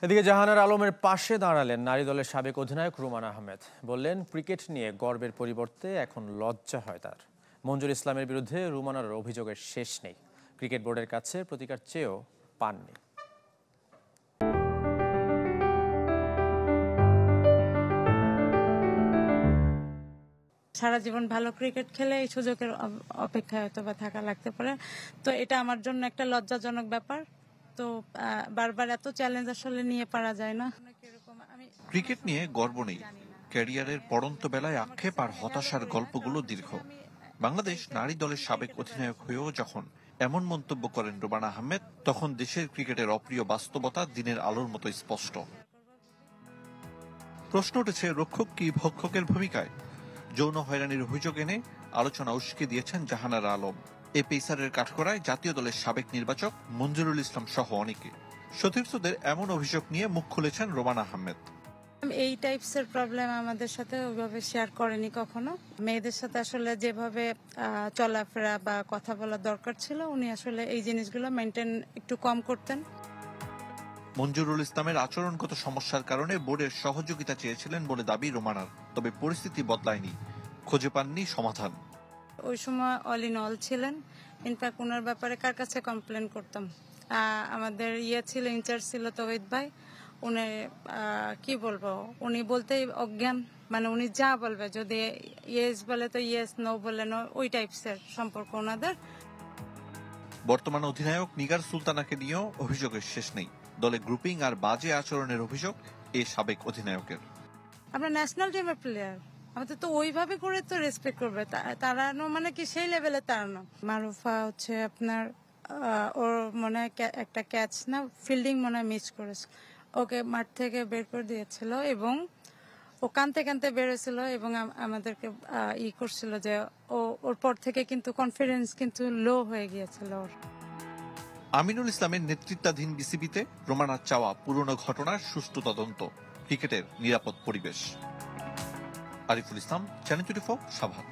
এদিকে জাহানারা আলমের পাশে দাঁড়ালেন নারী দলের সাবেক অধিনায়ক রুমানা আহমেদ। বললেন, ক্রিকেট নিয়ে গর্বের পরিবর্তে এখন লজ্জা হয় তার। মঞ্জুর ইসলামের বিরুদ্ধে রুমানার অভিযোগের শেষ নেই। ক্রিকেট বোর্ডের কাছে প্রতিকার চেয়েও পাননি। সারা জীবন ভালো ক্রিকেট খেলে এই সুযোগের অপেক্ষায় হয়তো বা থাকা লাগতে পারে। তো এটা আমার জন্য একটা লজ্জাজনক ব্যাপার। তো বারবার এত চ্যালেঞ্জ আসলে নিয়ে পারা যায় না। ক্রিকেট নিয়ে গর্ব নেই, ক্যারিয়ারের পড়ন্ত বেলায় আক্ষেপ আর হতাশার গল্পগুলো দীর্ঘ। বাংলাদেশ নারী দলের সাবেক অধিনায়ক হয়েও যখন এমন মন্তব্য করেন রুমানা আহমেদ, তখন দেশের ক্রিকেটের অপ্রিয় বাস্তবতা দিনের আলোর মতো স্পষ্ট। প্রশ্ন উঠেছে, রক্ষক কি ভক্ষকের ভূমিকায়? যৌন হয়রানির অভিযোগ এনে আলোচনা উস্কে দিয়েছেন জাহানারা আলম। এ পেসারের কাঠগড়ায় জাতীয় দলের সাবেক নির্বাচক মঞ্জুরুল ইসলাম সহ অনেকে। সতীর্থদের এমন অভিযোগ নিয়ে মুখ খুলেছেন রুমানা আহমেদ। এই টাইপসের প্রবলেম আমাদের সাথে ওইভাবে শেয়ার করেনি কখনো। মেয়েদের সাথে আসলে যেভাবে চলাফেরা বা কথা বলা দরকার ছিল, উনি আসলে এই জিনিসগুলো মেনটেন একটু কম করতেন। মঞ্জুরুল ইসলামের আচরণগত সমস্যার কারণে বোর্ডের সহযোগিতা চেয়েছিলেন বলে দাবি রোমানার। তবে পরিস্থিতি বদলায়নি, খুঁজে পাননি সমাধান। ওই সময় অল ইন অল ছিলেন। ইনফ্যাক্ট ওনার ব্যাপারে কার কাছে কমপ্লেন করতাম? আমাদের ছিল, ইনচার্জ ছিল তৌহিদ ভাই। উনি কি বলবো, উনি বলতেই অজ্ঞান, মানে উনি যা বলবে, যদি ইয়েস বলে তো ইয়েস, নো বলে নো, ওই টাইপসের সম্পর্ক ওনাদের। বর্তমান অধিনায়ক নিগার সুলতানাকে নিয়েও অভিযোগের শেষ নেই। দলে গ্রুপিং আর বাজে আচরণের অভিযোগ এ সাবেক অধিনায়কের। আমরা ন্যাশনাল টিমের প্লেয়ার, আমাদের তো ওইভাবে করে তো রেসপেক্ট করবে। তাড়ানো মানে কি সেই লেভেলে তাড়ানো? মারুফা হচ্ছে আপনার ওর মনে হয় একটা ক্যাচ না ফিল্ডিং মনে হয় মিস করেছে, ওকে মাঠ থেকে বের করে দিয়েছিল এবং ও কানতে কানতে বেরোছিল এবং আমাদেরকে করছিল যে ওর পর থেকে কিন্তু কনফিডেন্স কিন্তু লো হয়ে গিয়েছিল ওর। আমিনুল ইসলামের নেতৃত্বাধীন বিসিবিতে রোমানার চাওয়া পুরনো ঘটনার সুষ্ঠু তদন্ত, ক্রিকেটের নিরাপদ পরিবেশ। আরিফুল ইসলাম, চ্যানেল 24, সাভার।